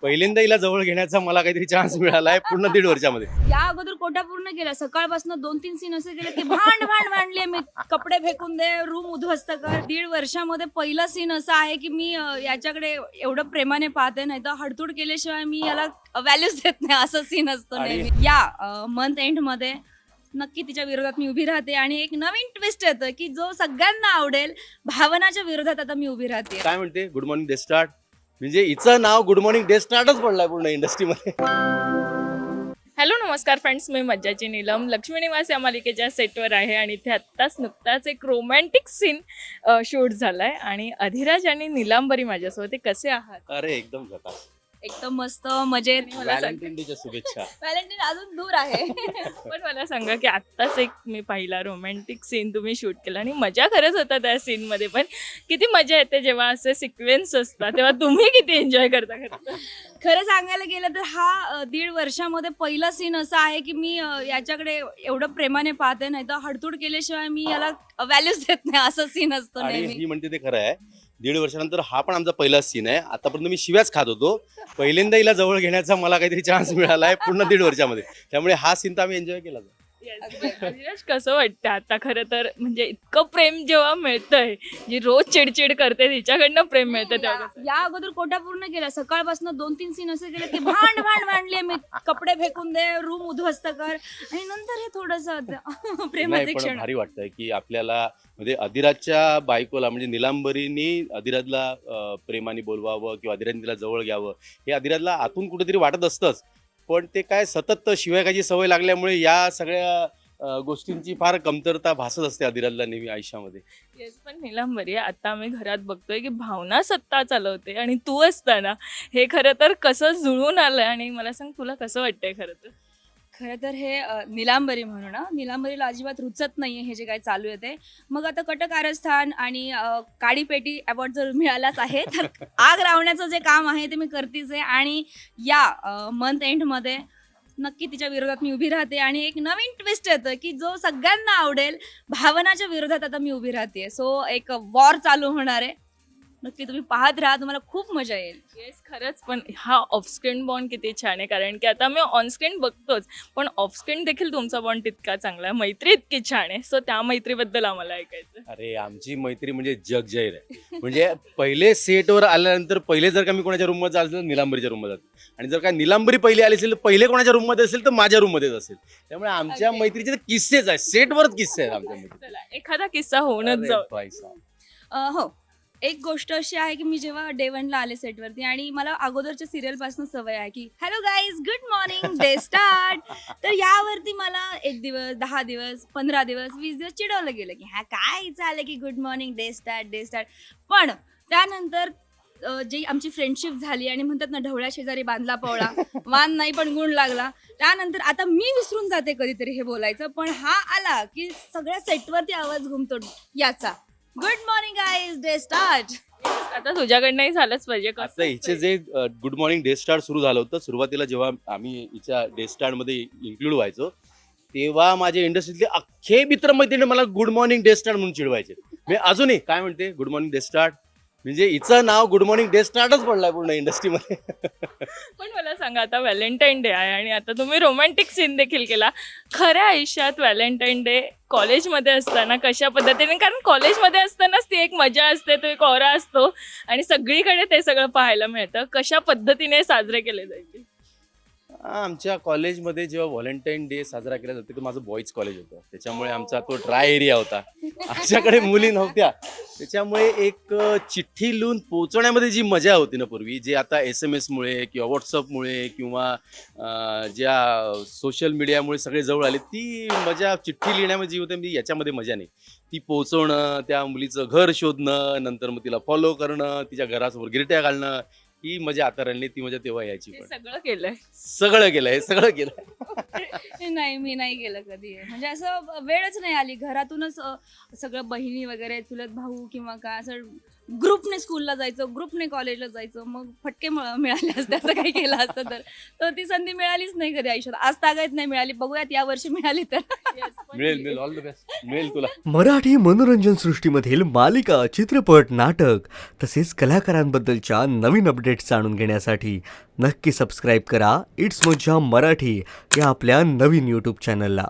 पहिल्यांदा हिला जवळ घेण्याचा मला काहीतरी चान्स मिळाला आहे पूर्ण 1.5 वर्षामध्ये. या अगोदर कोटा पूर्ण केला. सकाळपासून 2-3 सीन असे गेले की भांडले मी, कपडे फेकून दे, रूम उद्ध्वस्त कर. 1.5 वर्षामध्ये पहिला सीन असा आहे की मी याच्याकडे एवढं प्रेमाने पाहते, नाही तर हडतूड केल्याशिवाय मी याला व्हॅल्यूच देत नाही, असं सीन असतो नेहमी. या मंथ एंड मध्ये नक्की तिच्या विरोधात मी उभी राहते आणि एक नवीन ट्विस्ट येतं की जो सगळ्यांना आवडेल. भावनाच्या विरोधात आता मी उभी राहते. काय म्हणते गुड मॉर्निंग डे स्टार्ट, म्हणजे हिचं नाव गुड मॉर्निंग डे स्टार्टच पडलाय पूर्ण इंडस्ट्रीमध्ये. हॅलो नमस्कार फ्रेंड्स, मी मज्जाची नीलम लक्ष्मी निवास या मालिकेच्या सेटवर आहे आणि इथे नुकताच एक रोमॅन्टिक सीन शूट झालाय आणि अधिराज आणि नीलांबरी माझ्यासोबत. ते कसे आहात? अरे एकदम झकास. एकदम मस्त मजेत. व्हॅलेंटाईन डेच्या शुभेच्छा. व्हॅलेंटाईन अजून दूर आहे. पण मला सांगा की आत्ताच एक मी पहिला रोमॅन्टिक सीन तुम्ही शूट केला आणि मजा खरंच होता त्या सीनमध्ये. पण किती मजा येते जेव्हा असे सिक्वेन्स असतात, तेव्हा तुम्ही किती एन्जॉय करता खरं? खरं सांगायला गेलं तर हा 1.5 वर्षामध्ये पहिला सीन असा आहे की मी याच्याकडे एवढं प्रेमाने पाहते, नाही तर हडतूड केल्याशिवाय मी याला व्हॅल्यूच देत नाही, असं सीन असतो आणि नेहमी. ही म्हणते ते खरं आहे. 1.5 वर्षानंतर हा पण आमचा पहिला सीन आहे. आतापर्यंत मी शिव्याच खात होतो. पहिल्यांदा हिला जवळ घेण्याचा मला काहीतरी चान्स मिळाला आहे पूर्ण 1.5 वर्षामध्ये. त्यामुळे हा सीन तर आम्ही एन्जॉय केला. अधिराज कसं वाटतं आता? खरं तर म्हणजे इतकं प्रेम जेव्हा मिळतंय, जी रोज चिडचिड करते तिच्याकडनं प्रेम मिळतं तेव्हा कसं? या अगोदर कोटा पूर्ण केला. सकाळपासून 2-3 सीन असे गेले की भांडले मी, कपडे फेकून दे, रूम उद्ध्वस्त कर. आणि नंतर हे थोडस प्रेमाचे नाही पण क्षण. भारी वाटतंय की आपल्याला म्हणजे अधिराजच्या बायकोला म्हणजे निलांबरीनी अधिराजला प्रेमाने बोलवावं किंवा अधिराजने तिला जवळ घ्यावं, हे अधिराजला आतून कुठेतरी वाटत असतंच. पण ते काय सतत शिव्याखायची सवय लागल्यामुळे या सगळ्या गोष्टींची फार कमतरता भासत असते अधिराजला नेहमी आयुष्यामध्ये. येस, पण नीलांबरी आता आम्ही घरात बघतोय की भावना सत्ता चालवते आणि तू असताना हे खरं तर कसं जुळून आलंय. आणि मला सांग, तुला कसं वाटतंय खरं तर? खरं तर हे निलांबरी म्हणून निलांबरीला अजिबात रुचत नाहीये हे जे काय चालू आहे ते. मग आता कट कारस्थान आणि काडीपेटी अवॉर्ड जर मिळालाच आहे तर आग लावण्याचं जे काम आहे ते मी करतीच आहे. आणि या मंथ एंडमध्ये नक्की तिच्या विरोधात मी उभी राहते आणि एक नवीन ट्विस्ट येतं की जो सगळ्यांना आवडेल. भावनाच्या विरोधात आता मी उभी राहते. सो एक वॉर चालू होणार आहे. नक्की तुम्ही पाहत राहा, तुम्हाला खूप मजा येईल. येस, खरंच. पण हा ऑफस्क्रीन बॉन्ड किती छान आहे, कारण की आता मी ऑनस्क्रीन बघतोच, पण ऑफस्क्रीन देखील तुमचा बॉन्ड तितका चांगला आहे. मैत्री इतकी छान आहे. सो त्या मैत्रीबद्दल आम्हाला ऐकायचं. अरे आमची मैत्री म्हणजे जगजाहीर आहे. म्हणजे पहिले सेटवर आल्यानंतर पहिले जर का मी कोणाच्या रूममध्ये जात असेल तर निलांबरीच्या रूममध्ये जातो, आणि जर का निलांबरी पहिली आली असेल तर पहिले कोणाच्या रूममध्ये असेल तर माझ्या रूममध्येच असेल. त्यामुळे आमच्या मैत्रीचे तर किस्सेच आहेत, सेटवरच किस्से आहेत आमच्या मैत्री. चला, एखादा किस्सा होऊनच जाऊ. हो, एक गोष्ट अशी आहे की मी जेव्हा डे 1ला आले सेटवरती आणि मला अगोदरच्या सिरियलपासून सवय आहे की hello guys, good morning, day start. तर यावरती मला 1 दिवस, 10 दिवस, 15 दिवस, 20 दिवस चिडवलं गेलं की हा काय चाललं की good morning, day start, day start. पण त्यानंतर जी आमची फ्रेंडशिप झाली आणि म्हणतात ना, ढवळ्या शेजारी बांधला पवळा, वान नाही पण गुण लागला. त्यानंतर आता मी विसरून जाते कधीतरी हे बोलायचं, पण हा आला की सगळ्या सेटवरती आवाज घुमतो याचा, good morning guys, day start. आता तुझ्याकडनंही झालंच पाहिजे. आता हिचे जे गुड मॉर्निंग डे स्टार्ट सुरू झालं होतं, सुरुवातीला जेव्हा आम्ही हिच्या डे स्टार्टमध्ये इन्क्लूड व्हायचो तेव्हा माझे इंडस्ट्रीतले अख्खे मित्रमैत्रिणी मला गुड मॉर्निंग डे स्टार्ट म्हणून चिडवायचे. मी अजूनही काय म्हणते गुड मॉर्निंग डे स्टार्ट, म्हणजे हिचं नाव गुड मॉर्निंग डे स्टार्टच पडलाय पूर्ण इंडस्ट्रीमध्ये. पण मला सांगा, आता व्हॅलेंटाईन डे आहे आणि आता तुम्ही रोमॅन्टिक सीन देखील केला. खऱ्या आयुष्यात व्हॅलेंटाईन डे कॉलेजमध्ये असताना कशा पद्धतीने, कारण कॉलेजमध्ये असतानाच ती एक मजा असते, तो एक ऑरा असतो आणि सगळीकडे ते सगळं पाहायला मिळतं. कशा पद्धतीने साजरे केले जायचे? आमच्या कॉलेजमध्ये जेव्हा व्हॅलेंटाईन डे साजरा केला जातो, तर माझं बॉईज कॉलेज होतं, त्याच्यामुळे आमचा तो ड्राय एरिया होता. आमच्याकडे मुली नव्हत्या, त्याच्यामुळे एक चिठ्ठी लिहून पोहोचवण्यामध्ये जी मजा होती ना पूर्वी, जे आता SMS मुळे किंवा व्हॉट्सअपमुळे किंवा ज्या सोशल मीडियामुळे सगळे जवळ आले, ती मजा चिठ्ठी लिहिण्यामध्ये जी होती याच्यामध्ये मजा नाही. ती पोहोचवणं, त्या मुलीचं घर शोधणं, नंतर मग तिला फॉलो करणं, तिच्या घरासमोर गिरट्या घालणं, ही मजा आता राहिली, ती मजा तेव्हा यायची. हे पण सगळं केलंय. सगळं केलं, हे सगळं केलं. नाही, मी नाही केलं कधी. म्हणजे असं वेळच नाही आली. घरातूनच सगळं बहिणी वगैरे, चुलत भाऊ किंवा काय असं ग्रुपने स्कूलला जायचं, ग्रुपने कॉलेजला जायचं, मग फटके मिळाले असते असं काही केलं असतं तर ती संधी मिळालीच नाही कधी आयुष्यात. आज तागायत नाही मिळाली, बघूयात या वर्षी मिळाली तर. मिळेल ऑल द बेस्ट मिळेल तुला. मराठी मनोरंजन सृष्टीमधील मालिका, चित्रपट, नाटक तसेच कलाकारांबद्दलच्या नवीन अपडेट्स जाणून घेण्यासाठी नक्की सबस्क्राईब करा इट्स मज्जा मराठी या आपल्या नवीन यूट्यूब चॅनलला.